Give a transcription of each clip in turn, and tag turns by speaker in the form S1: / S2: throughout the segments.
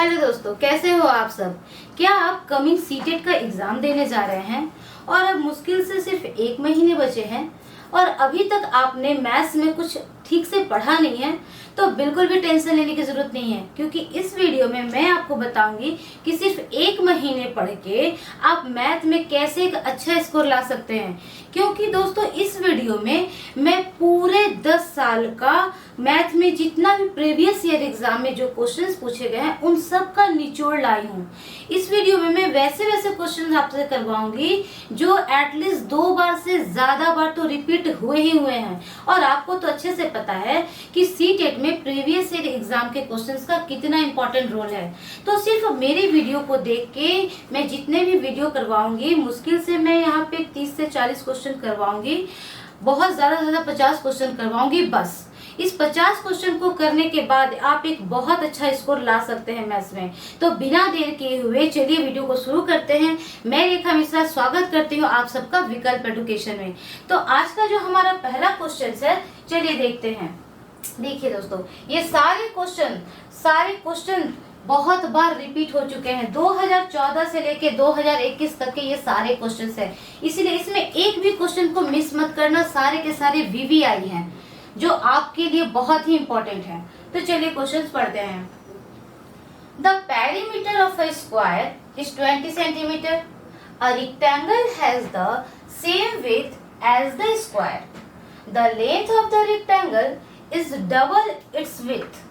S1: Hello दोस्तों, कैसे हो आप सब। क्या आप कमिंग सीटेट का एग्जाम देने जा रहे हैं और अब मुश्किल से सिर्फ 1 महीने बचे हैं और अभी तक आपने मैथ्स में कुछ ठीक से पढ़ा नहीं है, तो बिल्कुल भी टेंशन लेने की जरूरत नहीं है, क्योंकि इस वीडियो में मैं आपको बताऊंगी कि सिर्फ 1 महीने पढ़ के आप मैथ में कैसे एक अच्छा स्कोर ला सकते हैं। क्योंकि दोस्तों इस वीडियो में मैं पूरे 10 साल का मैथ में जितना भी प्रीवियस ईयर एग्जाम में जो क्वेश्चंस पूछे गए हैं उन सब का निचोड़ लाई हूँ। इस वीडियो में मैं वैसे क्वेश्चंस आपसे करवाऊंगी जो एटलीस्ट 2 बार से ज्यादा बार तो रिपीट हुए ही हुए हैं, और आपको तो अच्छे से पता है कि सीटेट में प्रीवियस ईयर एग्जाम के क्वेश्चंस का कितना इंपॉर्टेंट रोल है। तो सिर्फ मेरे वीडियो को देख के मैं जितने भी वीडियो करवाऊंगी, मुश्किल से मैं यहाँ पे 30 से 40 क्वेश्चन करवाऊंगी, बहुत ज्यादा 50 क्वेश्चन करवाऊंगी। बस इस 50 क्वेश्चन को करने के बाद आप एक बहुत अच्छा स्कोर ला सकते हैं मैथ्स में। तो बिना देर किए हुए चलिए वीडियो को शुरू करते हैं। मैं रेखा मिश्रा स्वागत करती हूँ आप सबका विकल्प एजुकेशन में। तो आज का जो हमारा पहला क्वेश्चन है, चलिए देखते हैं। देखिए दोस्तों, ये सारे क्वेश्चन बहुत बार रिपीट हो चुके हैं। 2014 से लेके 2021 तक के ये सारे क्वेश्चंस हैं, इसीलिए इसमें एक भी क्वेश्चन को मिस मत करना। सारे के सारे वीवीआई हैं जो आपके लिए बहुत ही इंपॉर्टेंट है। तो चलिए क्वेश्चंस पढ़ते हैं। The perimeter of a square is 20 centimetre. A rectangle has the same width as the square. The length of the rectangle is double its width.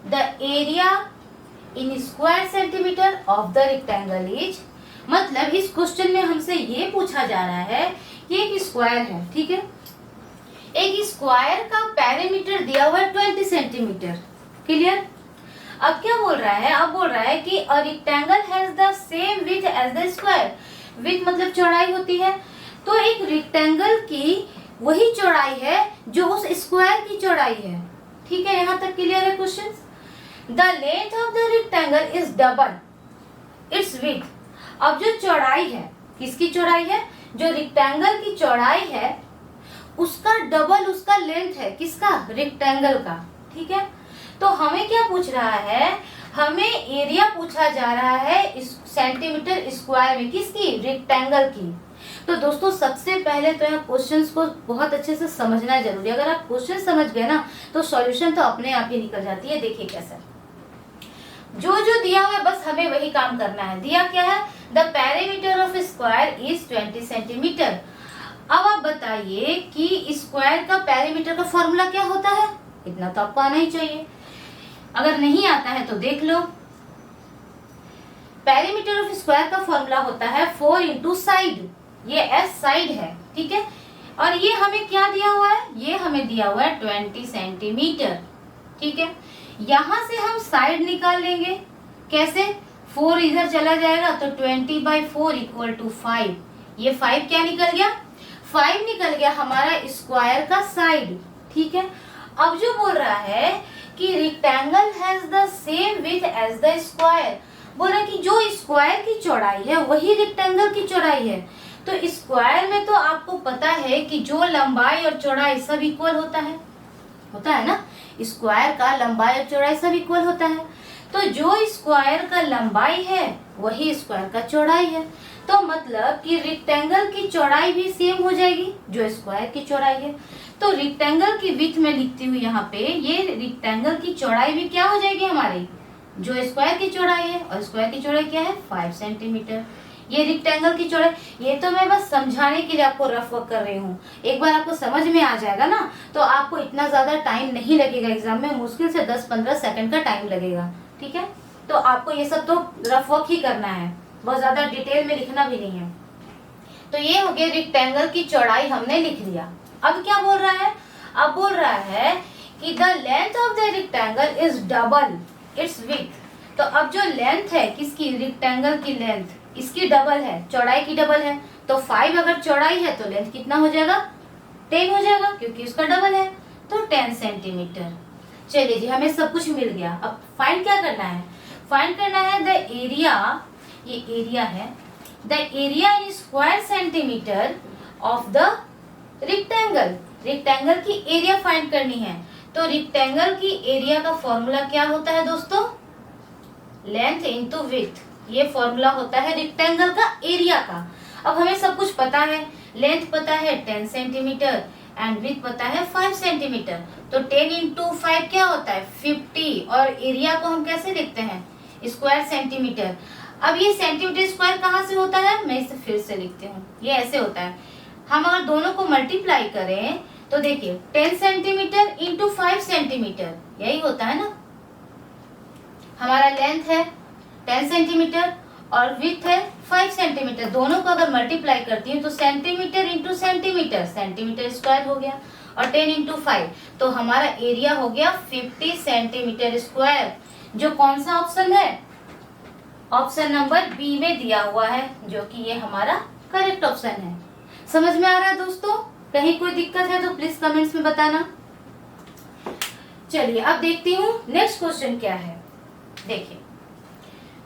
S1: The area in square centimetre of the rectangle is, मतलब इस question में हमसे ये पूछा जा रहा है कि एक स्क्वायर है, ठीक है। एक स्क्वायर का पेरीमीटर दिया हुआ है 20 सेंटीमीटर। क्लियर। अब क्या बोल रहा है, अब बोल रहा है कि a rectangle has the same width as the square. Width मतलब चौड़ाई होती है, तो एक रेक्टेंगल की वही चौड़ाई है जो उस स्क्वायर की चौड़ाई है। ठीक है, यहाँ तक क्लियर है question. The length of the rectangle is double its width. अब जो चौड़ाई है, किसकी चौड़ाई है, जो रेक्टेंगल की चौड़ाई है उसका डबल उसका लेंथ है, किसका, रेक्टेंगल का। ठीक है, तो हमें क्या पूछ रहा है, हमें एरिया पूछा जा रहा है सेंटीमीटर स्क्वायर में, किसकी, रेक्टेंगल की। तो दोस्तों सबसे पहले तो यहाँ क्वेश्चंस को बहुत अच्छे से समझना जरूरी है। अगर आप क्वेश्चन समझ गए ना तो सॉल्यूशन तो अपने आप ही निकल जाती है। देखिए कैसे, जो जो दिया हुआ है बस हमें वही काम करना है। दिया क्या है, the perimeter of square is 20 centimetre. अब आप बताइए कि स्क्वायर का पेरीमीटर का फॉर्मूला क्या होता है, इतना तो आपको आना ही चाहिए। अगर नहीं आता है तो देख लो। पेरीमीटर ऑफ स्क्वायर का फॉर्मूला होता है 4 इंटू साइड, ये एस साइड है, ठीक है। और ये हमें क्या दिया हुआ है, ये हमें दिया हुआ है 20 सेंटीमीटर। ठीक है, यहां से हम साइड निकाल लेंगे। कैसे, 4 इधर चला जाएगा तो 20/4 इक्वल टू 5। ये 5 क्या निकल गया, 5 निकल गया हमारा स्क्वायर का साइड। ठीक है, अब जो बोल रहा है कि rectangle has the same width as the square, बोल रहा है कि जो स्क्वायर की चौड़ाई है वही रेक्टेंगल की चौड़ाई है। तो स्क्वायर में तो आपको पता है कि जो लंबाई और चौड़ाई सब इक्वल होता है ना, स्क्वायर का लंबाई और चौड़ाई सब इक्वल होता है। तो जो स्क्वायर का लंबाई है वही स्क्वायर का चौड़ाई है। तो मतलब कि रेक्टेंगल की चौड़ाई भी सेम हो जाएगी जो स्क्वायर की चौड़ाई है। तो रेक्टेंगल की विड्थ में लिखती हूँ यहाँ पे, ये रेक्टेंगल की चौड़ाई भी क्या हो जाएगी हमारी, जो स्क्वायर की चौड़ाई है, और स्क्वायर की चौड़ाई क्या है, 5 सेंटीमीटर। ये रेक्टेंगल की चौड़ाई, ये तो मैं बस समझाने के लिए आपको रफ वर्क कर रही हूँ। एक बार आपको समझ में आ जाएगा ना तो आपको इतना ज्यादा टाइम नहीं लगेगा एग्जाम में, मुश्किल से 10-15 सेकंड का टाइम लगेगा। ठीक है, तो आपको ये सब तो रफ वर्क ही करना है, बहुत ज्यादा डिटेल में लिखना भी नहीं है। तो ये हो गया रेक्टेंगल की चौड़ाई, हमने लिख लिया। अब क्या बोल रहा है, अब बोल रहा है कि the length of the rectangle is double its width. तो अब जो लेंथ है किसकी, रेक्टेंगल की लेंथ, इसकी डबल है, चौड़ाई की डबल है। तो 5 अगर चौड़ाई है तो लेंथ कितना हो जाएगा, 10 हो जाएगा, क्योंकि उसका डबल है, तो 10 सेंटीमीटर। चलिए जी, हमें सब कुछ मिल गया। अब फाइंड क्या करना है, फाइंड करना है द एरिया, ये एरिया है, the area in square centimetre of the rectangle. Rectangle की एरिया फाइंड करनी है। तो रेक्टेंगल की एरिया का फॉर्मूला क्या होता है दोस्तों, लेंथ इंटू विड्थ, ये फॉर्मूला होता है रेक्टेंगल का एरिया का। अब हमें सब कुछ पता है, लेंथ पता है 10 सेंटीमीटर एंड विड्थ पता है 5 सेंटीमीटर। तो 10 इंटू 5 क्या होता है 50, और एरिया को हम कैसे लिखते हैं स्क्वायर सेंटीमीटर। अब ये सेंटीमीटर स्क्वायर कहाँ से होता है, मैं इसे फिर से लिखती हूँ, ये ऐसे होता है। हम अगर दोनों को मल्टीप्लाई करें तो देखिए 10 सेंटीमीटर इंटू 5 सेंटीमीटर, यही होता है ना। हमारा लेंथ है 10 सेंटीमीटर और विड्थ है 5 सेंटीमीटर, दोनों को अगर मल्टीप्लाई करती हूँ तो centimetre into centimetre, centimetre square हो गया, और 10 इंटू 5 तो हमारा एरिया हो गया 50 सेंटीमीटर स्क्वायर, जो कौन सा ऑप्शन है, ऑप्शन नंबर बी में दिया हुआ है, जो कि ये हमारा करेक्ट ऑप्शन है। समझ में आ रहा है दोस्तों, कहीं कोई दिक्कत है तो प्लीज कमेंट्स में बताना। चलिए अब देखती हूँ नेक्स्ट क्वेश्चन क्या है। देखिए,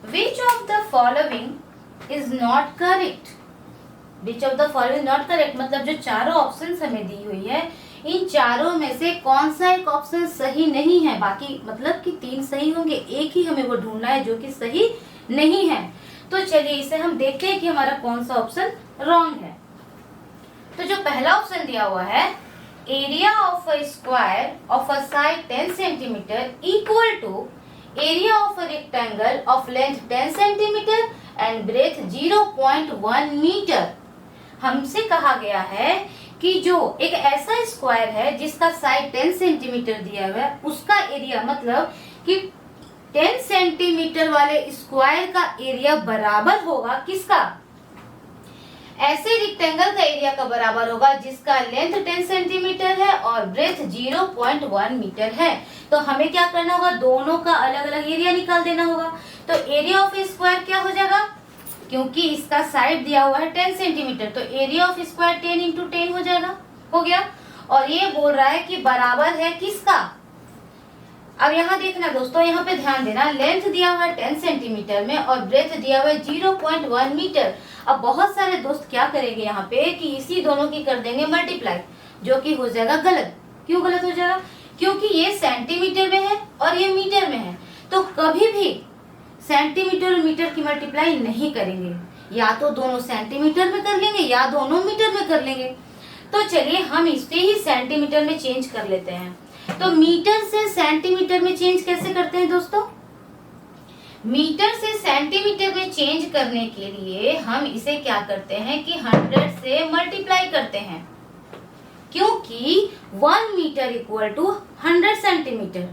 S1: Which of the following is not correct? Which of the following not correct मतलब जो चारों ऑप्शंस हमें दी हुई है, इन चारों में से कौन सा एक ऑप्शन सही नहीं है। बाकी मतलब कि 3 सही होंगे, एक ही हमें वो ढूंढना है जो कि सही नहीं है। तो चलिए इसे हम देखते हैं कि हमारा कौन सा ऑप्शन रॉन्ग है। तो जो पहला ऑप्शन दिया हुआ है, area of a square of a side 10 centimetre equal to area of a rectangle of length 10 centimetre and breadth 0.1 metre. हमसे कहा गया है कि जो एक ऐसा स्क्वायर है जिसका साइड 10 सेंटीमीटर दिया हुआ है, उसका एरिया मतलब कि 10 सेंटीमीटर वाले स्क्वायर का एरिया बराबर होगा किसका, ऐसे रेक्टेंगल का एरिया का बराबर होगा जिसका लेंथ 10 सेंटीमीटर है और ब्रेथ 0.1 मीटर है। तो हमें क्या करना होगा, दोनों का अलग अलग एरिया निकाल देना होगा। तो एरिया ऑफ स्क्वायर क्या हो जाएगा, क्योंकि इसका साइड दिया हुआ है 10 सेंटीमीटर, तो एरिया ऑफ स्क्वायर 10 इंटू 10 हो जाएगा, हो गया। और ये बोल रहा है कि बराबर है किसका। अब यहाँ देखना दोस्तों, यहाँ पे ध्यान देना, लेंथ दिया हुआ है 10 सेंटीमीटर में और ब्रेथ दिया हुआ है 0.1 मीटर। अब बहुत सारे दोस्त क्या करेंगे यहाँ पे कि इसी दोनों की कर देंगे मल्टीप्लाई, जो कि हो जाएगा गलत। क्यों गलत हो जाएगा, क्योंकि ये सेंटीमीटर में है और ये मीटर में है, तो कभी भी सेंटीमीटर और मीटर की मल्टीप्लाई नहीं करेंगे, या तो दोनों सेंटीमीटर में कर लेंगे या दोनों मीटर में कर लेंगे। तो चलिए हम इसे ही सेंटीमीटर में चेंज कर लेते हैं। तो मीटर से सेंटीमीटर में चेंज कैसे करते हैं दोस्तों, मीटर से सेंटीमीटर में चेंज करने के लिए हम इसे क्या करते हैं कि 100 से मल्टीप्लाई करते हैं, क्योंकि 1 मीटर इक्वल टू 100 सेंटीमीटर।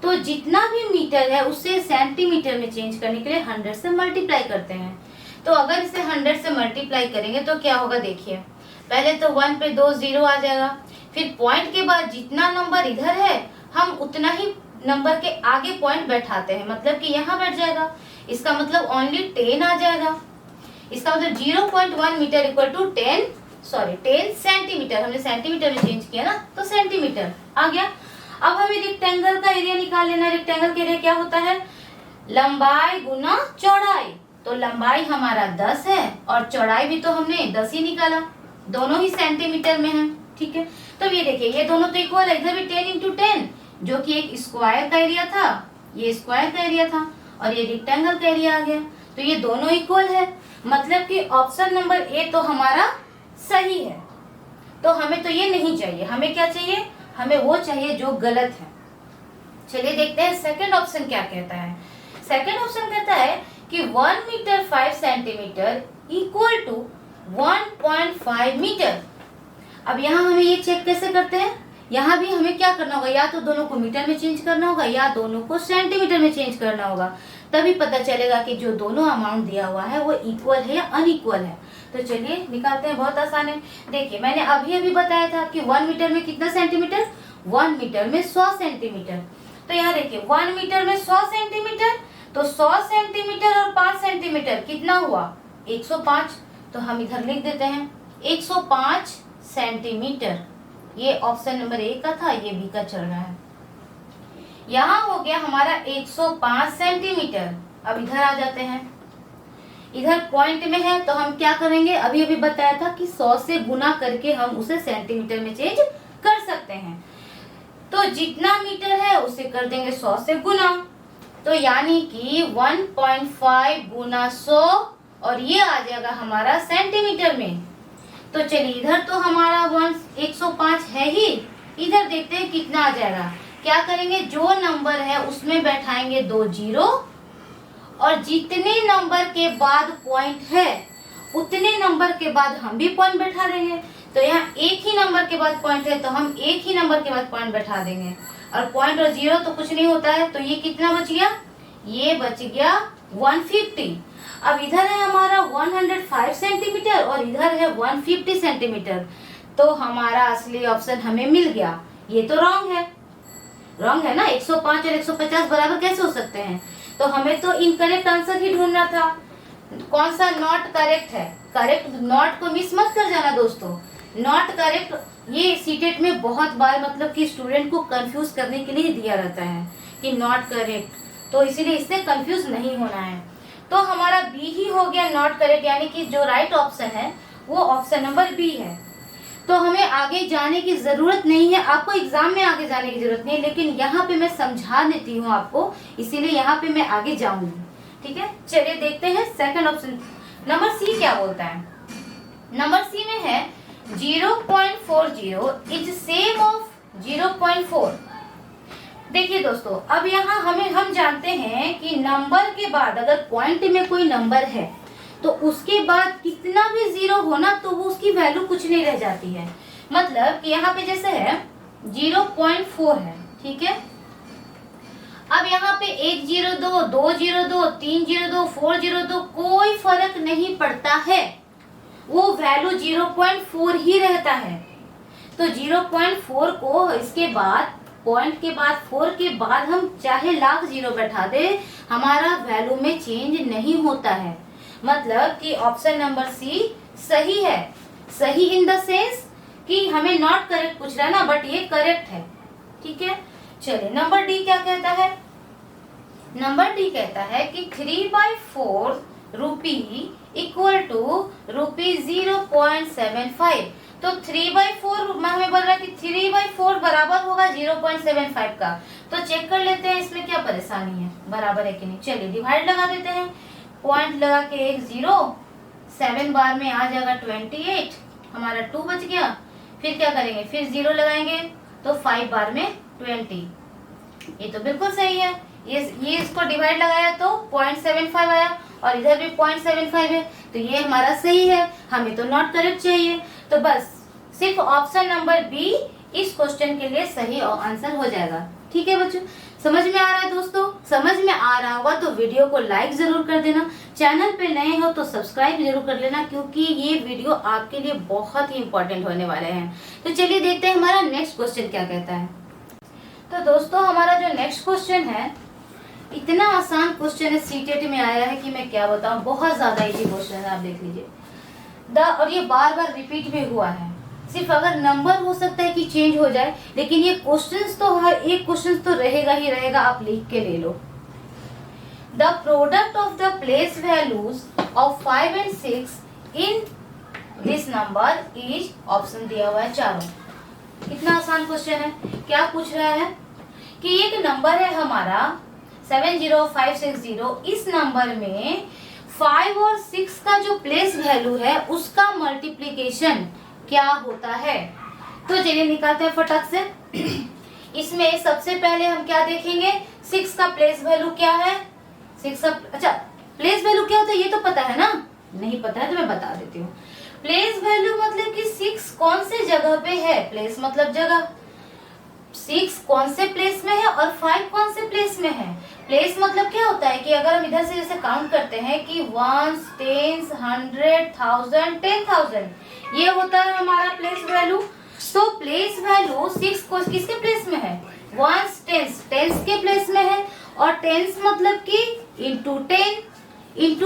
S1: तो जितना भी मीटर है उसे सेंटीमीटर में चेंज करने के लिए 100 से मल्टीप्लाई करते हैं। तो अगर इसे 100 से मल्टीप्लाई करेंगे तो क्या होगा, देखिए पहले तो 1 पे 2 0 आ जाएगा, फिर पॉइंट के बाद जितना नंबर इधर है हम उतना ही नंबर के आगे पॉइंट बैठाते हैं, मतलब कि यहाँ बैठ जाएगा। इसका मतलब ओनली 10 आ जाएगा। इसका मतलब 0.1 मीटर इक्वल टू 10 सेंटीमीटर, हमने सेंटीमीटर में चेंज किया ना, तो सेंटीमीटर आ गया। अब हमें रेक्टेंगल का एरिया निकाल लेना है। रेक्टेंगल का एरिया क्या होता है, लंबाई गुना चौड़ाई। तो लंबाई हमारा 10 है और चौड़ाई भी तो हमने 10 ही निकाला, दोनों ही सेंटीमीटर में है, ठीक है। तो ये देखिए ये दोनों तो इक्वल है, इधर भी 10 इंटू 10 जो कि एक स्क्वायर का एरिया था, ये स्क्वायर का एरिया था और ये रेक्टेंगल का एरिया आ गया, तो ये दोनों इक्वल है। मतलब कि ऑप्शन नंबर ए तो हमारा सही है। तो हमें तो ये नहीं चाहिए, हमें क्या चाहिए, हमें वो चाहिए जो गलत है। चलिए देखते हैं सेकंड ऑप्शन क्या कहता है। सेकंड ऑप्शन कहता है कि 1 metre 5 centimetre equal to 1.5 metre. अब यहाँ हमें ये चेक कैसे करते हैं, यहाँ भी हमें क्या करना होगा, या तो दोनों को मीटर में चेंज करना होगा या दोनों को सेंटीमीटर में चेंज करना होगा, तभी पता चलेगा कि जो दोनों अमाउंट दिया हुआ है वो इक्वल है या अनइक्वल है। तो चलिए निकालते हैं, बहुत आसान है। देखिए मैंने अभी बताया था कि 1 मीटर में कितना सेंटीमीटर, 1 मीटर में 100 सेंटीमीटर। तो यहाँ देखिए 1 मीटर में 100 सेंटीमीटर, तो 100 सेंटीमीटर और 5 सेंटीमीटर कितना हुआ, 105। तो हम इधर लिख देते हैं 105 सेंटीमीटर। ये ऑप्शन नंबर ए का था, ये बी का चल रहा है। यहाँ हो गया हमारा 105 सेंटीमीटर। अब इधर आ जाते हैं, इधर पॉइंट में है तो हम क्या करेंगे, अभी बताया था कि 100 से गुना करके हम उसे सेंटीमीटर में चेंज कर सकते हैं। तो जितना मीटर है उसे कर देंगे 100 से गुना, तो यानी कि 1.5 गुना 100 और ये आ जाएगा हमारा सेंटीमीटर में। तो चलिए इधर तो हमारा 105 है ही, इधर देखते हैं कितना आ जाएगा। क्या करेंगे, जो नंबर है उसमें बैठाएंगे 2 जीरो और जितने नंबर के बाद पॉइंट है उतने नंबर के बाद हम भी पॉइंट बैठा देंगे। तो यहाँ एक ही नंबर के बाद पॉइंट है तो हम एक ही नंबर के बाद पॉइंट बैठा देंगे, और पॉइंट और जीरो तो कुछ नहीं होता है। तो ये कितना बच गया, ये बच गया 150। अब इधर है हमारा 105 सेंटीमीटर और इधर है 150 सेंटीमीटर, तो हमारा असली ऑप्शन हमें मिल गया। ये तो रॉन्ग है ना, 105 और 150 बराबर कैसे हो सकते हैं। तो हमें तो इनकरेक्ट आंसर ही ढूंढना था। कौन सा नॉट करेक्ट है, करेक्ट नॉट को मिस मत कर जाना दोस्तों। नॉट करेक्ट ये सीटेट में बहुत बार मतलब कि स्टूडेंट को कंफ्यूज करने के लिए दिया रहता है कि नॉट करेक्ट, तो इसीलिए इससे कंफ्यूज नहीं होना है। तो हमारा बी ही हो गया नॉट करेक्ट, यानी कि जो राइट ऑप्शन है वो ऑप्शन नंबर बी है। तो हमें आगे जाने की जरूरत नहीं है, आपको एग्जाम में आगे जाने की जरूरत नहीं है, लेकिन यहाँ पे मैं समझा देती हूँ आपको, इसीलिए यहाँ पे मैं आगे जाऊंगी। ठीक है, चलिए देखते हैं सेकंड ऑप्शन नंबर सी क्या बोलता है। नंबर सी में है 0.40 इज सेम ऑफ 0.4। देखिए दोस्तों, अब यहाँ हम जानते हैं कि नंबर के बाद अगर पॉइंट में कोई नंबर है तो उसके बाद कितना भी जीरो होना तो वो उसकी वैल्यू कुछ नहीं रह जाती है। मतलब कि यहाँ पे जैसे है 0.4 है, ठीक है। अब यहाँ पे 102, 202, 302, 402 कोई फर्क नहीं पड़ता है, वो वैल्यू 0.4 ही रहता है। तो 0.4 को इसके बाद पॉइंट के बाद 4 के बाद हम चाहे लाख जीरो बैठा दे, हमारा वैल्यू में चेंज नहीं होता है। मतलब कि ऑप्शन नंबर सी सही है। सही इन द सेंस कि हमें नॉट करेक्ट पूछ रहा है ना, बट ये करेक्ट है। ठीक है, चलिए नंबर डी क्या कहता है। नंबर डी कहता है कि 3/4 रुपी इक्वल टू रुपी 0.75। तो 3/4 हमें बोल रहा है कि 3/4 बराबर होगा 0.75 का। तो चेक कर लेते हैं इसमें क्या परेशानी है, बराबर है कि नहीं। चलिए डिवाइड लगा देते हैं, पॉइंट लगा के एक 0, 7 बार में आ जाएगा 28, हमारा 2 बच गया। फिर क्या करेंगे, फिर 0 लगाएंगे तो 5 बार में 20। ये तो बिल्कुल सही है। ये इसको डिवाइड लगाया तो 0.75 आया और इधर भी 0.75 है, तो ये हमारा सही है। हमें तो नॉट करेक्ट चाहिए, तो बस सिर्फ ऑप्शन नंबर बी इस क्वेश्चन के लिए सही आंसर हो जाएगा। ठीक है बच्चों, समझ में आ रहा है दोस्तों। समझ में आ रहा होगा तो वीडियो को लाइक जरूर कर देना, चैनल पे नए हो तो सब्सक्राइब जरूर कर लेना, क्योंकि ये वीडियो आपके लिए बहुत ही इम्पोर्टेंट होने वाले हैं। तो चलिए देखते हैं हमारा नेक्स्ट क्वेश्चन क्या कहता है। तो दोस्तों हमारा जो नेक्स्ट क्वेश्चन है, इतना आसान क्वेश्चन है, सीटेट में आया है कि मैं क्या बताऊं, बहुत ज्यादा इजी क्वेश्चन है। आप देख लीजिए और ये बार बार रिपीट भी हुआ है। सिर्फ अगर नंबर हो सकता है कि चेंज हो जाए, लेकिन ये क्वेश्चंस तो हर एक क्वेश्चन तो रहेगा ही रहेगा। आप लिख के ले लो। The product of the place values of 5 and 6 in this number is, option दिया हुआ है चारों। कितना आसान क्वेश्चन है। क्या पूछ रहा है कि एक नंबर है हमारा 70560, इस नंबर में 5 और 6 का जो प्लेस वैल्यू है उसका मल्टीप्लीकेशन क्या होता है। तो चलिए निकालते हैं फटाक से। इसमें सबसे पहले हम क्या देखेंगे, 6 का प्लेस वैल्यू क्या है। 6 का अच्छा प्लेस वैल्यू क्या होता है ये तो पता है ना, नहीं पता है तो मैं बता देती हूँ। प्लेस वैल्यू मतलब कि 6 कौन से जगह पे है, प्लेस मतलब जगह, 6 कौन से प्लेस में है और 5 कौन से प्लेस में है। प्लेस मतलब क्या होता है कि अगर हम इधर से जैसे काउंट करते हैं कि 1, 10, 100, 1000, 10,000, ये होता है हमारा प्लेस वैल्यू। तो प्लेस वैल्यू 6 को किसके प्लेस में है, 1 टेंस के प्लेस में है, और टेंस मतलब कि इंटू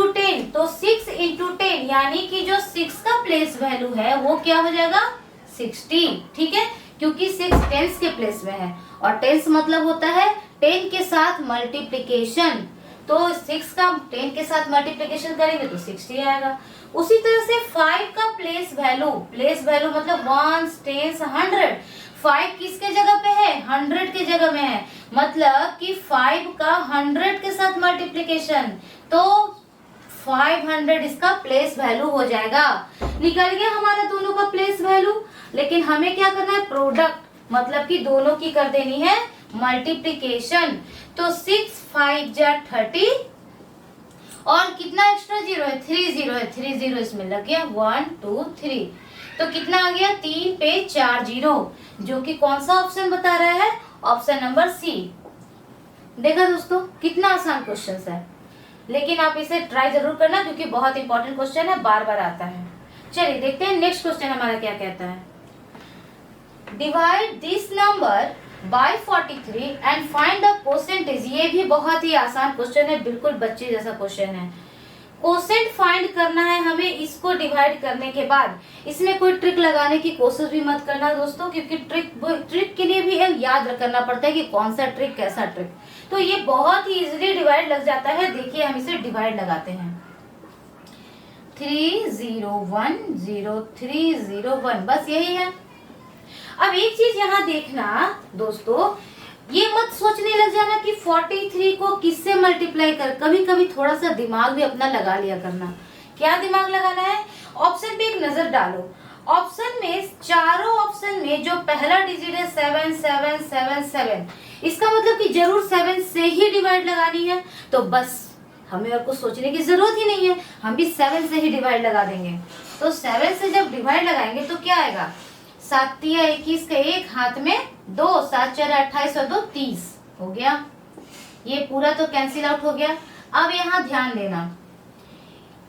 S1: 10, तो 6 इंटू 10 यानी कि जो 6 का प्लेस वैल्यू है वो क्या हो जाएगा 16। ठीक है, क्योंकि 6 टेंस के प्लेस में है और टेंस मतलब होता है 10 के साथ मल्टीप्लीकेशन। तो 6 का 10 के साथ मल्टीप्लीकेशन करेंगे तो 60 आएगा। उसी तरह से 5 का प्लेस वैल्यू मतलब 1, 10, 100, 5 किसके जगह पे है, 100 के जगह में है, मतलब कि 5 का 100 के साथ मल्टीप्लीकेशन, तो 500 इसका प्लेस वैल्यू हो जाएगा। निकल गया हमारा दोनों का प्लेस वैल्यू। लेकिन हमें क्या करना है, प्रोडक्ट, मतलब कि दोनों की कर देनी है मल्टीप्लीकेशन। तो 6 5 जा 30 और कितना एक्स्ट्रा जीरो है, 3 जीरो है, 3 जीरो इसमें लग गया, 1 2 3, तो कितना आ गया, 3 पे 4 जीरो, जो कि कौन सा ऑप्शन बता रहा है, ऑप्शन नंबर सी। देखा दोस्तों कितना आसान क्वेश्चन है, लेकिन आप इसे ट्राई जरूर करना क्योंकि बहुत इंपॉर्टेंट क्वेश्चन है, बार बार आता है। चलिए देखते हैं नेक्स्ट क्वेश्चन हमारा क्या कहता है। Divide this number by 43 and find the percentage. ये भी बहुत ही आसान क्वेश्चन है, बिल्कुल बच्चे जैसा क्वेश्चन है। कोसेंट फाइंड करना है हमें, इसको डिवाइड करने के बाद इसमें कोई ट्रिक लगाने की कोशिश भी मत करना दोस्तों, क्योंकि ट्रिक के लिए भी याद करना पड़ता है कि कौन सा ट्रिक कैसा ट्रिक। तो ये बहुत ही इजीली डिवाइड लग जाता है। देखिए हम इसे डिवाइड लगाते हैं, 3 0 1 0 3 0 1, बस यही है। अब एक चीज यहाँ देखना दोस्तों, ये मत सोचने लग जाना कि 43 को किससे मल्टीप्लाई कर, कभी कभी थोड़ा सा दिमाग भी अपना लगा लिया करना। क्या दिमाग लगाना है, ऑप्शन पे एक नजर डालो। ऑप्शन में, चारों ऑप्शन में जो पहला डिजिट है 7 7 7 7, इसका मतलब कि जरूर 7 से ही डिवाइड लगानी है। तो बस हमें और कुछ सोचने की जरूरत ही नहीं है, हम भी 7 से ही डिवाइड लगा देंगे। तो 7 से जब डिवाइड लगाएंगे तो क्या आएगा, 7 तिया 21 का एक, हाथ में 2, 7 4 28 और 2 30 हो गया। ये पूरा तो कैंसिल आउट हो गया। अब यहाँ ध्यान देना,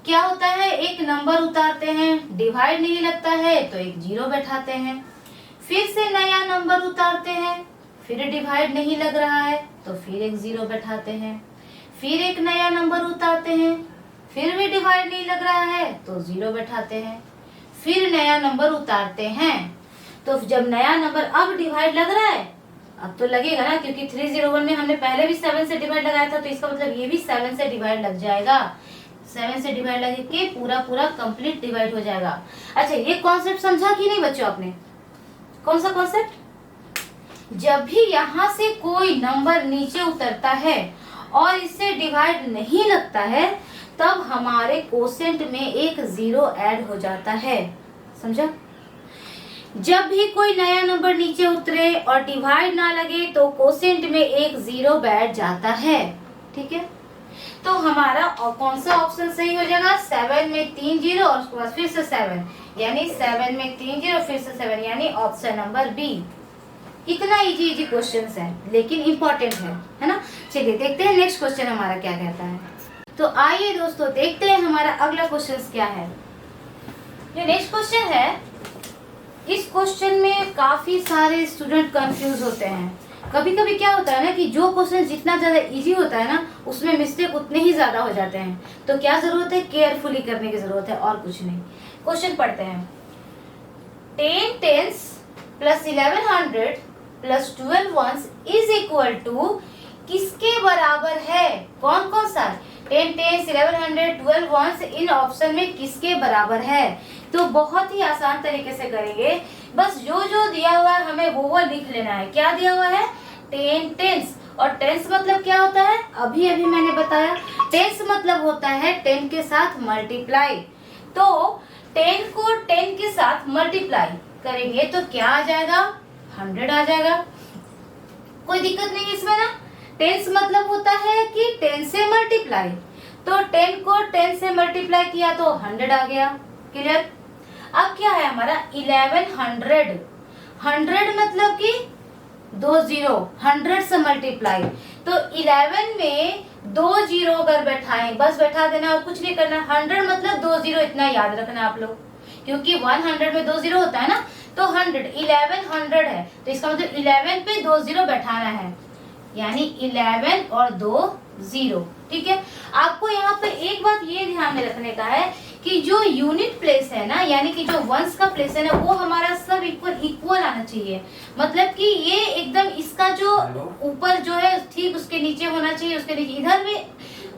S1: क्या होता है, एक नंबर उतारते हैं, डिवाइड नहीं लगता है तो एक जीरो बैठाते हैं, फिर से नया नंबर उतारते हैं, फिर डिवाइड नहीं लग रहा है तो फिर एक जीरो बैठाते हैं, फिर एक नया नंबर उतारते हैं, फिर भी डिवाइड नहीं लग रहा है तो जीरो बैठाते हैं, फिर नया नंबर उतारते हैं। तो जब नया नंबर अब डिवाइड लग रहा है, अब तो लगेगा ना, क्योंकि 301 में हमने पहले भी 7 से डिवाइड लगाया था, तो इसका मतलब ये भी 7 से डिवाइड लग जाएगा। 7 से डिवाइड लगे के पूरा कंप्लीट डिवाइड हो जाएगा। अच्छा, ये कॉन्सेप्ट समझा कि नहीं बच्चों आपने, कौन सा कॉन्सेप्ट, जब भी यहाँ से कोई नंबर नीचे उतरता है और इससे डिवाइड नहीं लगता है, तब हमारे कोसेंट में एक जीरो ऐड हो जाता है, समझा। जब भी कोई नया नंबर नीचे उतरे और डिवाइड ना लगे तो कोसेंट में एक जीरो बैठ जाता है, ठीक है। तो हमारा कौन सा ऑप्शन सही हो जाएगा, 7 में 3 जीरो और उसके बाद फिर से 7, यानी 7 में 3 जीरो फिर से 7, यानी ऑप्शन नंबर बी। इतना इजी क्वेश्चन है लेकिन इम्पोर्टेंट है ना। चलिए देखते हैं नेक्स्ट क्वेश्चन हमारा क्या कहता है। तो आइए दोस्तों देखते हैं हमारा अगला क्वेश्चन क्या है। जो नेक्स्ट क्वेश्चन है, इस क्वेश्चन में काफी सारे स्टूडेंट कंफ्यूज होते हैं। कभी कभी क्या होता है ना कि जो क्वेश्चन जितना ज्यादा इजी होता है ना, उसमें मिस्टेक उतने ही ज्यादा हो जाते हैं। तो क्या जरूरत है, केयरफुली करने की जरूरत है, और कुछ नहीं। क्वेश्चन पढ़ते हैं, 10 tens plus 11 hundred plus 12 ones is equal to किसके बराबर है, कौन कौन सा, 10 tens 11 hundred 12 ones इन ऑप्शन में किसके बराबर है। तो बहुत ही आसान तरीके से करेंगे, बस जो जो दिया हुआ है हमें वो लिख लेना है। क्या दिया हुआ है, 10 tens, और टेंस मतलब क्या होता है, अभी अभी मैंने बताया, टेंस मतलब होता है 10 के साथ मल्टीप्लाई। तो 10 को 10 के साथ मल्टीप्लाई करेंगे तो क्या आ जाएगा, 100 आ जाएगा। कोई दिक्कत नहीं इसमें ना। टेंस मतलब होता है कि 10 से मल्टीप्लाई, तो 10 को 10 से मल्टीप्लाई किया तो 100 आ गया, क्लियर। अब क्या है हमारा 1100, 100 मतलब कि 2 जीरो, 100 से मल्टीप्लाई, तो 11 में 2 जीरो अगर बैठाएं, बस बैठा देना और कुछ नहीं करना। 100 मतलब 2 जीरो, इतना याद रखना आप लोग, क्योंकि 100 में 2 जीरो होता है ना। तो 100, 1100 है, तो इसका मतलब 11 पे 2 जीरो बैठाना है, यानी 11 और 2 जीरो, ठीक है। आपको यहाँ पे एक बात ये ध्यान में रखने का है कि जो यूनिट प्लेस है ना, यानी कि जो वंस का प्लेस है ना, वो हमारा सब इक्वल आना चाहिए। मतलब कि ये एकदम इसका जो ऊपर जो है ठीक उसके नीचे होना चाहिए, उसके नीचे, इधर में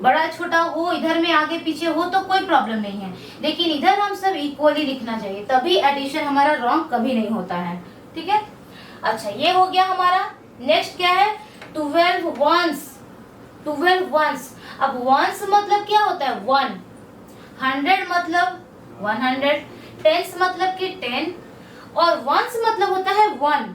S1: बड़ा छोटा हो, इधर में आगे पीछे हो तो कोई प्रॉब्लम नहीं है, लेकिन इधर हम सब इक्वली लिखना चाहिए, तभी एडिशन हमारा रॉन्ग कभी नहीं होता है, ठीक है। अच्छा, ये हो गया हमारा। नेक्स्ट क्या है? 12 वंस। 12 वंस। अब वंस मतलब क्या होता है? 1। 100 मतलब 100। टेंस मतलब कि 10 और वंस मतलब होता है 1।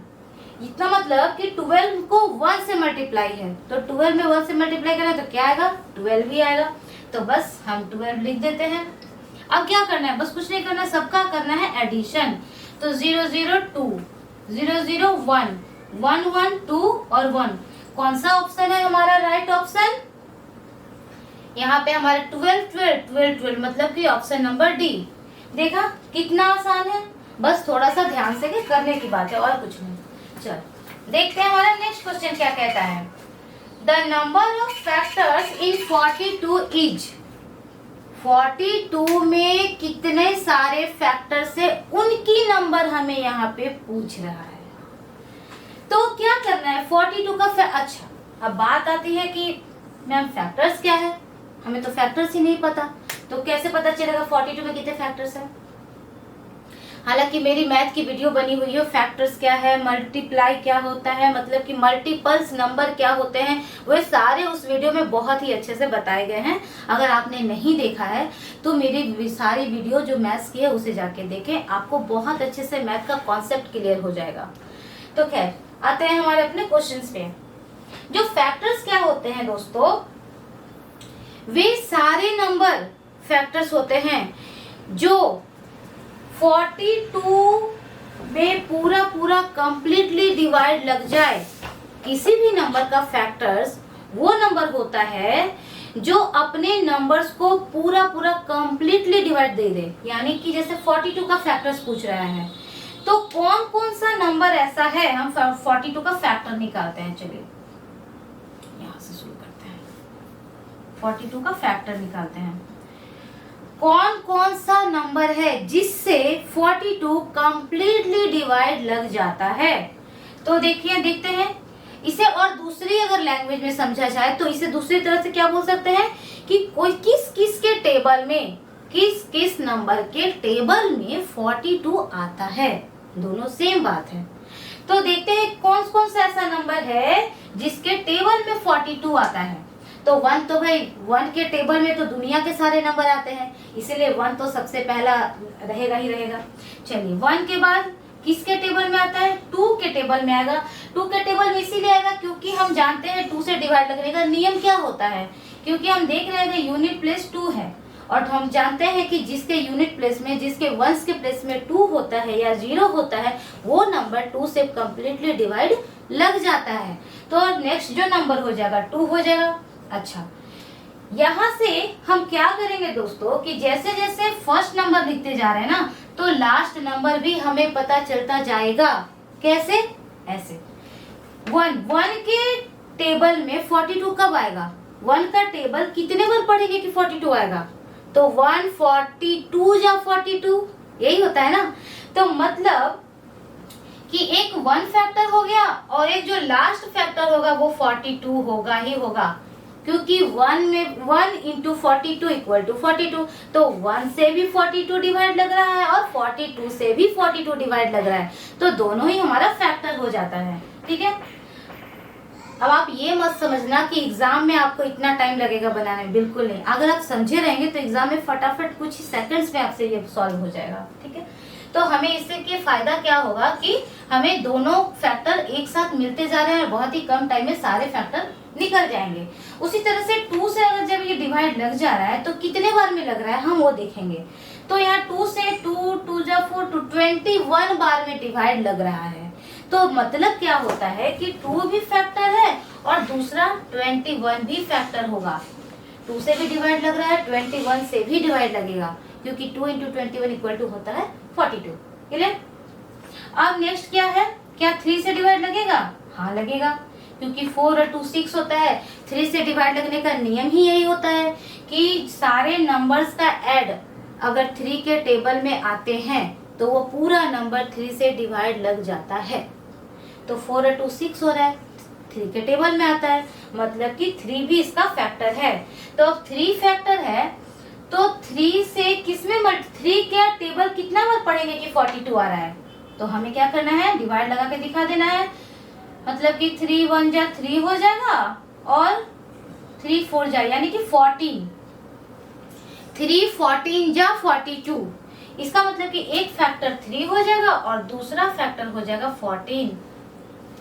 S1: इतना मतलब कि 12 को 1 से मल्टीप्लाई है, तो 12 में 1 से मल्टीप्लाई करें तो क्या आएगा? 12 ही आएगा। तो बस हम 12 लिख देते हैं। अब क्या करना है? बस कुछ नहीं करना, सबका करना है एडिशन। तो 0 0 2, 0 0 1, 1 1 2 और 1। कौन सा ऑप्शन है हमारा राइट ऑप्शन? यहाँ पे हमारे 12 12 12 12 मतलब कि ऑप्शन नंबर डी। देखा कितना आसान है, बस थोड़ा सा ध्यान से करने की बात है और कुछ नहीं। चलो देखते हैं हमारा नेक्स्ट क्वेश्चन क्या कहता है। The number of factors in 42 is. 42 में कितने सारे फैक्टर्स है उनकी नंबर हमें यहाँ पे पूछ रहा है। तो क्या करना है? 42 का अच्छा, अब बात आती है कि मैम फैक्टर्स क्या है, हमें तो फैक्टर्स ही नहीं पता, तो कैसे पता चलेगा 42 में कितने फैक्टर्स हैं? हालांकि मेरी मैथ की वीडियो बनी हुई है, फैक्टर्स क्या है, मल्टीप्लाई क्या होता है, मतलब कि मल्टीपल्स नंबर क्या होते हैं, वे सारे उस वीडियो में बहुत ही अच्छे से बताए गए हैं। अगर आपने नहीं देखा है तो मेरी सारी वीडियो जो मैथ्स की है उसे जाके देखें, आपको बहुत अच्छे से मैथ का कॉन्सेप्ट क्लियर हो जाएगा। तो खैर आते हैं हमारे अपने क्वेश्चंस पे। जो फैक्टर्स क्या होते हैं दोस्तों, वे सारे नंबर फैक्टर्स होते हैं जो 42 में पूरा पूरा कंप्लीटली डिवाइड लग जाए। किसी भी नंबर का फैक्टर्स वो नंबर होता है जो अपने नंबर्स को पूरा पूरा कंप्लीटली डिवाइड दे दे। यानी कि जैसे 42 का फैक्टर्स पूछ रहा है, तो कौन कौन सा नंबर ऐसा है, हम 42 का फैक्टर निकालते हैं। चलिए यहां से शुरू करते हैं, 42 का फैक्टर निकालते हैं। कौन कौन सा नंबर है जिससे 42 कंप्लीटली डिवाइड लग जाता है? तो देखिए, देखते हैं इसे। और दूसरी अगर लैंग्वेज में समझा जाए तो इसे दूसरी तरह से क्या बोल सकते हैं कि कोई किस किस के टेबल में, किस किस नंबर के टेबल में 42 आता है। दोनों सेम बात है। तो देखते हैं कौन कौन सा ऐसा नंबर है जिसके टेबल में 42 आता है। तो 1 तो भाई 1 के टेबल में तो दुनिया के सारे नंबर आते हैं, इसीलिए 1 तो सबसे पहला रहेगा ही रहेगा। चलिए 1 के बाद किसके टेबल में आता है? 2 के टेबल में आएगा। 2 के टेबल में इसीलिए आएगा क्योंकि हम जानते हैं 2 से डिवाइड लगने का नियम क्या होता है, क्योंकि हम देख रहे हैं यूनिट प्लेस 2 है और हम जानते हैं कि जिसके यूनिट प्लेस में, जिसके वंस के प्लेस में 2 होता है या 0 होता है, वो नंबर 2 से कंप्लीटली डिवाइड लग जाता है। तो नेक्स्ट जो नंबर हो जाएगा 2 हो जाएगा। अच्छा, यहाँ से हम क्या करेंगे दोस्तों कि जैसे जैसे फर्स्ट नंबर लिखते जा रहे हैं ना, तो लास्ट नंबर भी हमें पता चलता जाएगा। कैसे? ऐसे 1 के टेबल में 42 कब आएगा? 1 का टेबल कितने बार पढ़ेंगे कि 42 आएगा? तो 142 या 42 यही होता है ना। तो मतलब कि एक 1 फैक्टर हो गया और एक जो लास्ट फैक्टर होगा वो 42 होगा ही होगा, क्योंकि 1 में 1 इंटू 42 इक्वल टू 42। तो 1 से भी 42 डिवाइड लग रहा है और 42 से भी 42 डिवाइड लग रहा है, तो दोनों ही हमारा फैक्टर हो जाता है। ठीक है, अब आप ये मत समझना कि एग्जाम में आपको इतना टाइम लगेगा बनाने में, बिल्कुल नहीं। अगर आप समझे रहेंगे तो एग्जाम में फटाफट कुछ ही सेकंड्स में आपसे ये सॉल्व हो जाएगा। ठीक है, तो हमें इससे के फायदा क्या होगा कि हमें दोनों फैक्टर एक साथ मिलते जा रहे हैं और बहुत ही कम टाइम में सारे फैक्टर निकल जाएंगे। उसी तरह से 2 से अगर जब ये डिवाइड लग जा रहा है तो कितने बार में लग रहा है हम वो देखेंगे। तो यहाँ 2 से 2 2 जा 4 21 बार में डिवाइड लग रहा है। तो मतलब क्या होता है कि 2 भी फैक्टर है और दूसरा 21 भी फैक्टर होगा। 2 से भी डिवाइड लग रहा है, 21 से भी डिवाइड लगेगा, क्योंकि 2 इंटू 21 इक्वल टू होता है 42। क्लियर? अब नेक्स्ट क्या है? क्या 3 से डिवाइड लगेगा? हाँ लगेगा, क्योंकि 4 और 2 6 होता है। 3 से डिवाइड लगने का नियम ही यही होता है कि सारे नंबर्स का ऐड अगर 3 के टेबल में आते हैं तो वो पूरा नंबर 3 से डिवाइड लग जाता है। तो 4 और 2 6 हो रहा है, 3 के टेबल में आता है, मतलब कि 3 भी इसका फैक्टर है। तो अब 3 फैक्टर है तो 3 से किसमें 3 के टेबल कितना बार पढ़ेंगे कि 42 आ रहा है? तो हमें क्या करना है, डिवाइड लगा के दिखा देना है। मतलब कि 3 1 जा 3 हो जाएगा और 3 4 जा यानी कि 14। 3 14 जा 42। इसका मतलब कि एक फैक्टर 3 हो जाएगा और दूसरा फैक्टर हो जाएगा 14।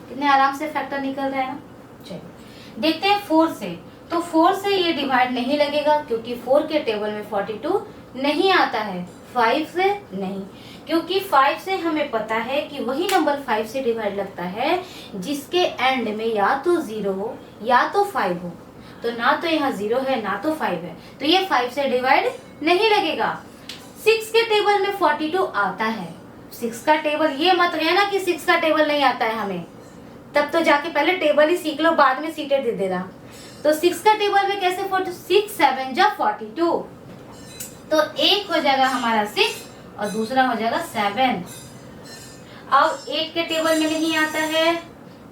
S1: कितने आराम से फैक्टर निकल रहा है ना। चलिए देखते हैं 4 से। तो 4 से ये डिवाइड नहीं लगेगा क्योंकि 4 के टेबल में 42 नहीं आता है। 5 से नहीं, क्योंकि 5 से हमें पता है कि वही नंबर 5 से डिवाइड लगता है जिसके एंड में या तो 0 हो या तो 5 हो। तो ना तो यहाँ 0 है ना तो 5 है, तो ये 5 से डिवाइड नहीं लगेगा। 6 के टेबल में 42 आता है। 6 का टेबल, ये मत कहना कि 6 का टेबल नहीं आता है हमें, तब तो जाके पहले टेबल ही सीख लो, बाद में सीटें दे देना। तो 6 का टेबल में कैसे 6 7 जा 42। तो एक हो जाएगा हमारा 6 और दूसरा हो जाएगा 7। अब 8 के टेबल में नहीं आता है,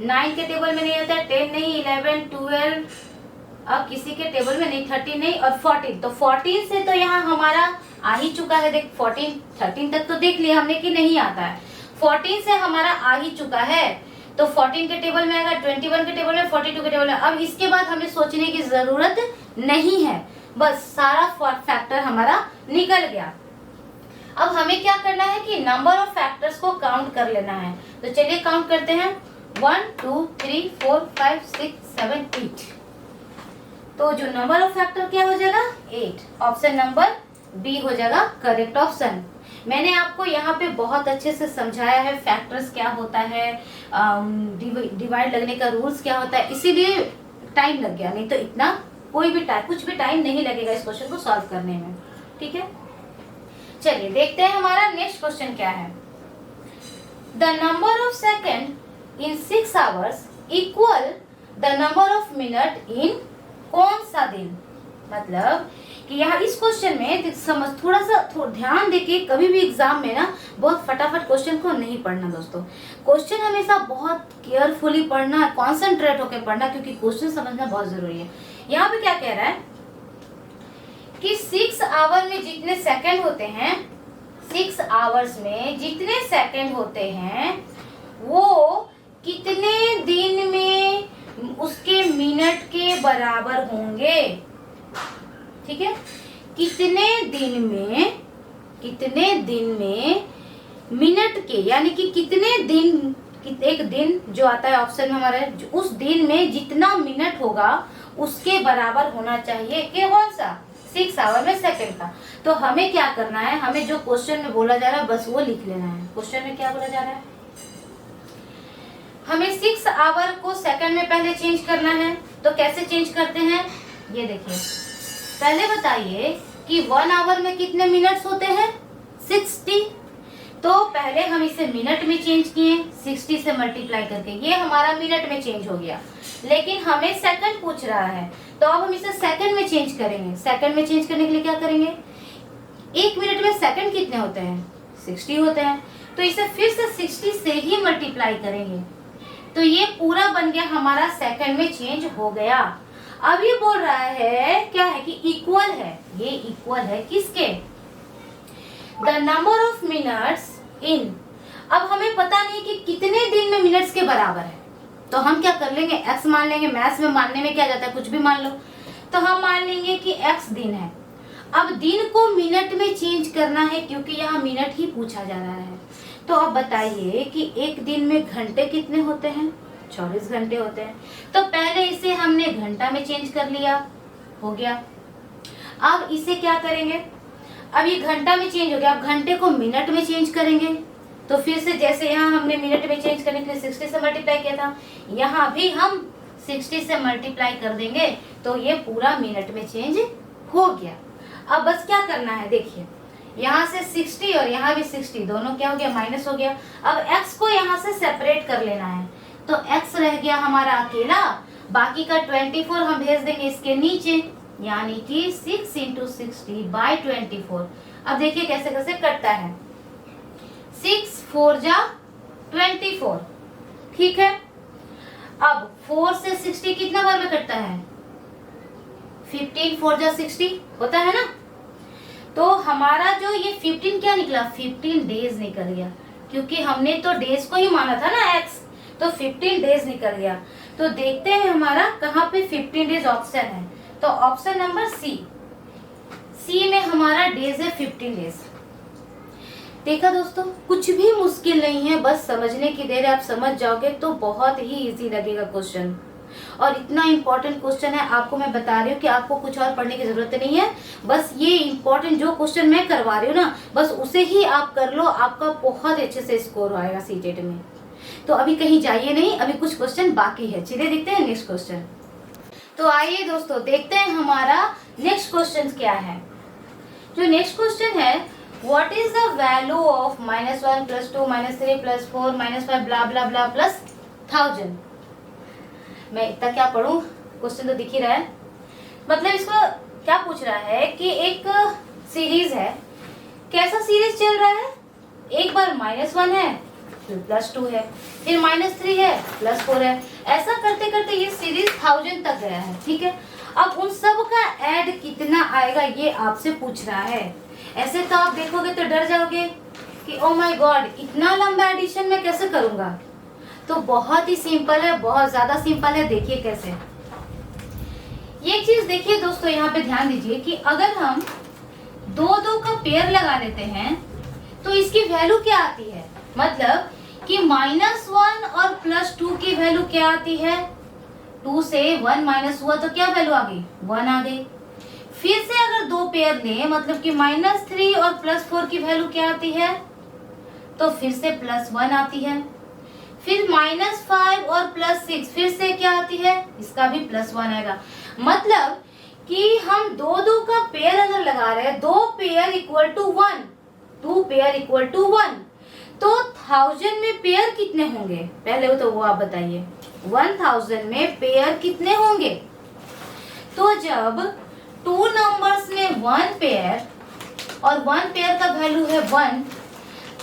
S1: 9 के टेबल में नहीं आता है, 10 नहीं, 11 12, अब किसी के टेबल में नहीं, 13 नहीं और 14। तो 14 से तो यहाँ हमारा आ ही चुका है। देख 14 13 तक तो देख लिया हमने कि नहीं आता है। 14 से हमारा आ ही चुका है, तो 14 के टेबल में आएगा, 21 के टेबल में, 42 के टेबल में। अब इसके बाद हमें सोचने की जरूरत नहीं है, बस सारा फैक्टर हमारा निकल गया। अब हमें क्या करना है कि नंबर ऑफ फैक्टर्स को काउंट कर लेना है। तो चलिए काउंट करते हैं। 1 2 3 4 5 6 7 8। तो जो नंबर ऑफ फैक्टर क्या हो जाएगा 8। ऑप्शन नंबर बी हो जाएगा करेक्ट ऑप्शन। मैंने आपको यहाँ पे बहुत अच्छे से समझाया है फैक्टर्स क्या होता है, डिवाइड लगने का रूल्स क्या होता है, इसीलिए टाइम लग गया, नहीं तो इतना कोई भी टाइम, कुछ भी टाइम नहीं लगेगा इस क्वेश्चन को सॉल्व करने में। ठीक है, चलिए देखते हैं हमारा नेक्स्ट क्वेश्चन क्या है। The number of second in 6 hours equal the number of minute in कौन सा दिन। मतलब कि यहाँ इस क्वेश्चन में समझ थोड़ा सा ध्यान देके, कभी भी एग्जाम में ना बहुत फटाफट क्वेश्चन को नहीं पढ़ना दोस्तों। क्वेश्चन हमेशा बहुत केयरफुली पढ़ना, कॉन्सेंट्रेट होकर पढ़ना, क्योंकि क्वेश्चन समझना बहुत जरूरी है। यहाँ पे क्या कह रहा है कि 6 आवर में जितने सेकंड होते हैं, 6 आवर्स में जितने सेकंड होते हैं वो कितने दिन में उसके मिनट के बराबर होंगे। ठीक है, कितने दिन में मिनट के, यानी कि कितने दिन, एक दिन जो आता है ऑप्शन में हमारे, उस दिन में जितना मिनट होगा उसके बराबर होना चाहिए कि कौन सा 6 आवर में सेकंड का। तो हमें क्या करना है, हमें जो क्वेश्चन में बोला जा रहा है बस वो लिख लेना है। क्वेश्चन में क्या बोला जा रहा है, हमें 6 आवर को सेकंड में पहले चेंज करना है। तो कैसे चेंज करते हैं, ये देखिए। पहले बताइए कि 1 आवर में कितने मिनट्स होते हैं 60। तो पहले हम इसे मिनट में चेंज किए 60 से मल्टीप्लाई करके, ये हमारा मिनट में चेंज हो गया। लेकिन हमें सेकंड पूछ रहा है, तो अब हम इसे सेकंड में चेंज करेंगे। सेकंड में चेंज करने के लिए क्या करेंगे, 1 मिनट में सेकंड कितने होते हैं 60 होते हैं, तो इसे फिर से 60 से ही मल्टीप्लाई करेंगे। तो ये पूरा बन गया हमारा, सेकंड में चेंज हो गया। अब ये बोल रहा है क्या है कि इक्वल है, ये इक्वल है किसके, the number of minutes in. अब हमें पता नहीं कि कितने दिन में मिनट्स के बराबर है, तो हम क्या कर लेंगे, x मान लेंगे। मैथ्स में मानने में क्या जाता है, कुछ भी मान लो। तो हम मान लेंगे कि x दिन है। अब दिन को मिनट में चेंज करना है क्योंकि यहाँ मिनट ही पूछा जा रहा है। तो अब बताइए कि एक दिन में घंटे कितने होते हैं, 24 घंटे होते हैं। तो पहले इसे हमने घंटा में चेंज कर लिया, हो गया। अब इसे क्या करेंगे, अब ये घंटा में चेंज हो गया, अब घंटे को मिनट में चेंज करेंगे। तो फिर से जैसे यहाँ हमने मिनट में चेंज करने के लिए 60 से मल्टीप्लाई किया था, यहाँ भी हम 60 से मल्टीप्लाई कर देंगे, तो ये पूरा मिनट में चेंज हो गया। अब बस क्या करना है, देखिए यहाँ से 60 और यहाँ भी 60, दोनों क्या हो गया, माइनस हो गया। अब x को यहाँ से सेपरेट कर लेना है, तो x रह गया हमारा अकेला, बाकी का 24 हम भेज देंगे इसके नीचे, यानी कि 6 × 60 / 24। अब देखिए कैसे कैसे कटता है, 6 4 जा 24। ठीक है, अब 4 से 60 कितना बार में कटता है, 15 4 जा 60 होता है ना। तो हमारा जो ये 15 क्या निकला, 15 डेज निकल गया। क्योंकि हमने तो डेज को ही माना था ना x, तो 15 डेज निकल गया। तो देखते हैं हमारा कहाँ पे 15 डेज ऑप्शन है। तो ऑप्शन नंबर सी में हमारा डेज है 15 डेज। देखा दोस्तों, कुछ भी मुश्किल नहीं है, बस समझने की देर है। आप समझ जाओगे तो बहुत ही इजी लगेगा क्वेश्चन, और इतना इम्पोर्टेंट क्वेश्चन है। आपको मैं बता रही हूँ कि आपको कुछ और पढ़ने की जरूरत नहीं है, बस ये इम्पोर्टेंट जो क्वेश्चन मैं करवा रही हूँ ना, बस उसे ही आप कर लो, आपका बहुत अच्छे से स्कोर आएगा सीटेट में। तो अभी कहीं जाइए नहीं, अभी कुछ क्वेश्चन बाकी है। चलिए देखते हैं नेक्स्ट क्वेश्चन। तो आइए दोस्तों देखते हैं हमारा नेक्स्ट क्वेश्चन क्या है। जो नेक्स्ट क्वेश्चन है, what is the value of -1 +2 -3 +4 -5 blah blah blah plus 1000। मैं इतना क्या पढ़ूं, क्वेश्चन तो दिख ही रहा है। मतलब इसको क्या पूछ रहा है कि एक सीरीज है, कैसा सीरीज चल रहा है, एक बार -1 है, फिर +2 है, फिर -3 है, +4 है, ऐसा करते करते ये सीरीज 1000 तक गया है। ठीक है, अब उन सब का ऐड कितना आएगा ये आपसे पूछ रहा है। ऐसे तो आप देखोगे तो डर जाओगे कि ओ माय गॉड, इतना लंबा एडिशन मैं कैसे करूंगा। तो बहुत ही सिंपल है, बहुत ज्यादा सिंपल है। देखिए कैसे, ये चीज देखिए दोस्तों, यहाँ पे ध्यान दीजिए कि अगर हम 2-2 का पेयर लगा लेते हैं तो इसकी वैल्यू क्या आती है। मतलब कि -1 और +2 की वैल्यू क्या आती है, 2 से 1 माइनस हुआ तो क्या वैल्यू आ गई, 1 आ गई। फिर से अगर 2 पेयर लें, मतलब कि -3 और +4 की वैल्यू क्या आती है, तो फिर से +1 आती है। फिर -5 और +6 फिर से क्या आती है, इसका भी +1 आएगा। मतलब कि हम 2-2 का पेयर अगर लगा रहे हैं, 2 pair equal to 1, 2 pair equal to 1, तो 1000 में पेयर कितने होंगे, पहले तो वो आप बताइए। 1000 में पेयर कितने होंगे। तो जब 2 नंबर्स में 1 पेयर और 1 पेयर का वैल्यू है 1,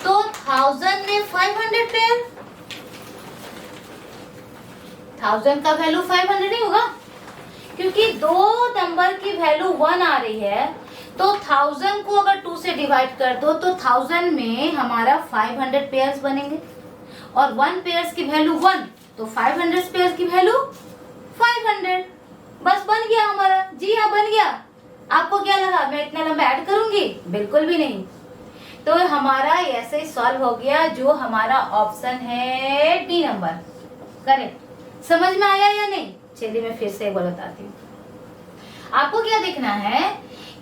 S1: तो 1000 में 500 पेयर, 1000 का वैल्यू 500 नहीं होगा, क्योंकि 2 नंबर की वैल्यू 1 आ रही है। तो 1000 को अगर 2 से डिवाइड कर दो तो 1000 में हमारा 500 पेयर्स बनेंगे, और 1 पेयर्स की वैल्यू 1, तो 500 पेयर्स की वैल्यू 500। बस बन गया हमारा। जी हाँ, बन गया। आपको क्या लगा मैं इतना लंबा ऐड करूंगी, बिल्कुल भी नहीं। तो हमारा ऐसे ही सॉल्व हो गया, जो हमारा ऑप्शन है डी नंबर करेक्ट। समझ में आया या नहीं, चलिए मैं फिर से एक बार बताती हूँ। आपको क्या देखना है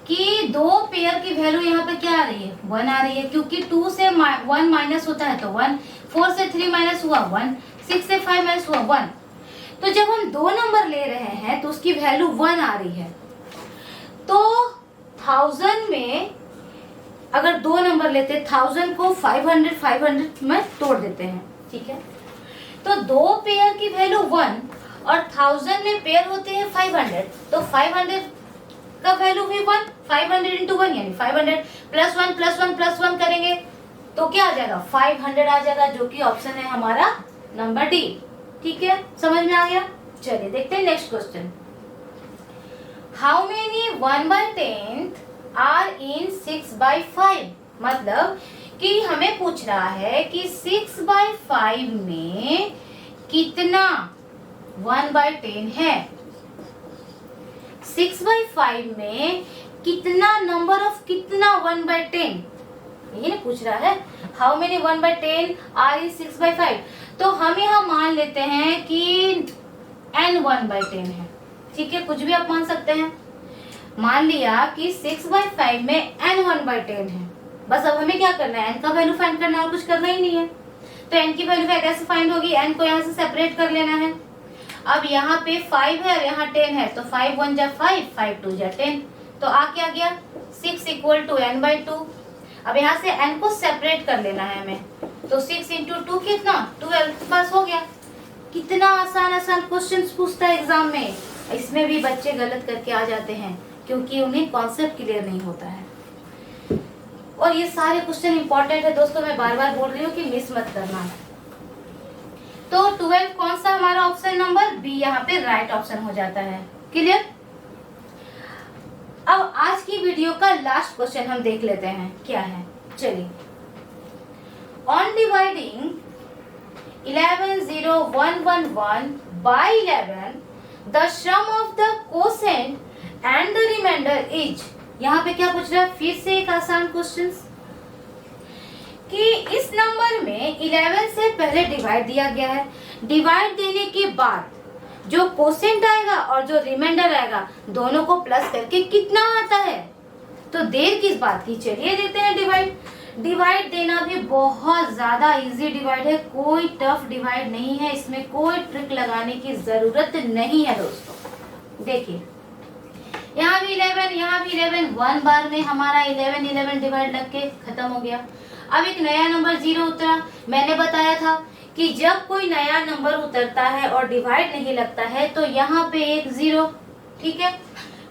S1: कि 2 पेयर की वैल्यू यहाँ पे क्या आ रही है, 1 आ रही है, क्योंकि 2 से 1 माइनस होता है तो 1, 4 से 3 माइनस हुआ 1, 6 से 5 माइनस हुआ 1। तो जब हम 2 नंबर ले रहे हैं तो उसकी वैल्यू 1 आ रही है। तो 1000 में अगर 2 नंबर लेते, 1000 को 500 में तोड़ देते हैं। ठीक है, तो 2 पेयर की वैल्यू 1 और 1000 में पेयर होते हैं 500, तो 500 का वैल्यू भी 1, 500 इंटू 1 यानी 500 प्लस 1 प्लस 1 प्लस 1 करेंगे तो क्या आ जाएगा, 500 आ जाएगा, जो कि ऑप्शन है हमारा नंबर डी। ठीक है, समझ में आ गया। चलिए देखते हैं next question. How many 1/10 are in 6/5। मतलब कि हमें पूछ रहा है कि 6/5 में कितना 1/10 है। 6/5 में कितना नंबर ऑफ कितना 1/10, ये पूछ रहा है। How many 1/10 are in 6/5। तो हम यहाँ मान लेते हैं कि n 1/10 है। ठीक है, कुछ भी आप मान सकते हैं। मान लिया कि 6/5 में n 1/10 है। बस अब हमें क्या करना है, n का वैल्यू फाइंड करना है, और कुछ करना ही नहीं है। तो n की वैल्यू कैसे फाइंड होगी, n को यहाँ से सेपरेट कर लेना है। अब यहाँ पे 5 है और यहाँ 10 है, तो 5 1 जा 5, 5 2 जा 10, तो आ क्या गया 6 इक्वल टू n/2। अब यहाँ से n को सेपरेट कर लेना है हमें, तो 6 इंटू 2 कितना 12, बस हो गया। कितना आसान आसान क्वेश्चंस पूछता है एग्जाम में। इसमें भी बच्चे गलत करके आ जाते हैं, क्योंकि उन्हें कॉन्सेप्ट क्लियर नहीं होता है। और ये सारे क्वेश्चन इंपॉर्टेंट है दोस्तों, मैं बार बार बोल रही हूँ कि मिस मत करना। तो 12 कौन सा हमारा ऑप्शन नंबर बी यहाँ पे राइट ऑप्शन हो जाता है। क्लियर। अब आज की वीडियो का लास्ट क्वेश्चन हम देख लेते हैं क्या है। चलिए, On dividing 110111 by 11, the sum of the quotient and the remainder is, यहाँ पे क्या पूछ रहा है, फिर से एक आसान क्वेश्चन कि इस नंबर में 11 से पहले डिवाइड दिया गया है, डिवाइड देने के बाद जो कोसेंट आएगा और जो रिमाइंडर आएगा दोनों को प्लस करके कितना आता है। तो देर किस बात की, चलिए देते हैं डिवाइड। डिवाइड देना भी बहुत ज्यादा इजी डिवाइड है, कोई टफ डिवाइड नहीं है, इसमें कोई ट्रिक लगाने की जरूरत नहीं है दोस्तों। देखिए यहाँ भी 11, यहाँ भी 11, वन बार में हमारा 11 डिवाइड लग के खत्म हो गया। अब एक नया नंबर 0 उतरा। मैंने बताया था कि जब कोई नया नंबर उतरता है और डिवाइड नहीं लगता है तो यहाँ पे एक 0, ठीक है।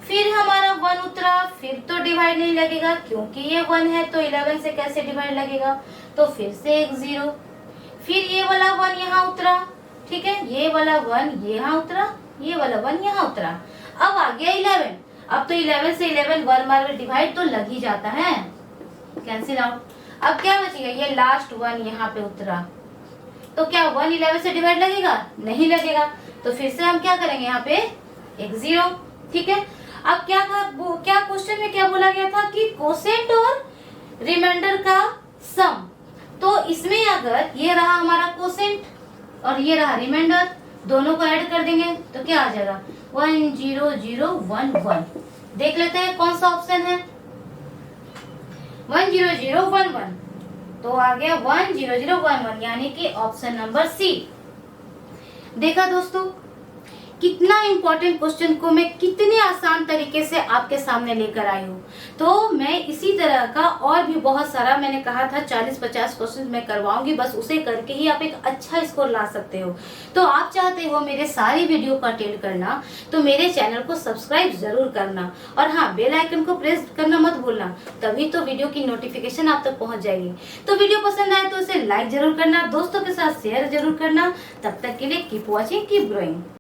S1: फिर हमारा 1 उतरा, फिर तो डिवाइड नहीं लगेगा क्योंकि ये 1 है, तो 11 से कैसे डिवाइड लगेगा, तो फिर से एक 0। फिर ये वाला 1 यहाँ उतरा, ठीक है, ये वाला 1 यहाँ उतरा, ये वाला 1 यहाँ उतरा। अब आ गया 11। अब तो 11 से 11 वन बार में डिवाइड तो लग ही जाता है, कैंसिल आउट। अब क्या बचेगा, ये लास्ट 1 यहाँ पे उतरा, तो क्या 1 11 से डिवाइड लगेगा, नहीं लगेगा। तो फिर से हम क्या करेंगे, यहाँ पे एक 0, ठीक है। अब क्या क्वेश्चन में क्या बोला गया था कि कोसेंट और रिमाइंडर का सम, तो इसमें अगर ये रहा हमारा कोसेंट और ये रहा रिमाइंडर, दोनों को ऐड कर देंगे तो क्या आ जाएगा 1 0 0 1 1। देख लेते हैं कौन सा ऑप्शन है, 1 0 0 1 1, तो आ गया 1 0 0 1 1, यानी कि ऑप्शन नंबर सी। देखा दोस्तों कितना इंपॉर्टेंट क्वेश्चन को मैं कितने आसान तरीके से आपके सामने लेकर आई हूँ। तो मैं इसी तरह का और भी बहुत सारा, मैंने कहा था 40-50 क्वेश्चन मैं करवाऊंगी, बस उसे करके ही आप एक अच्छा स्कोर ला सकते हो। तो आप चाहते हो मेरे सारी वीडियो को अटेंड करना, तो मेरे चैनल को सब्सक्राइब जरूर करना, और हाँ बेल आइकन को प्रेस करना मत भूलना, तभी तो वीडियो की नोटिफिकेशन आप तक पहुंच जाएगी। तो वीडियो पसंद आए तो उसे लाइक जरूर करना, दोस्तों के साथ शेयर जरूर करना। तब तक के लिए कीप वॉचिंग, कीप ग्रोइंग।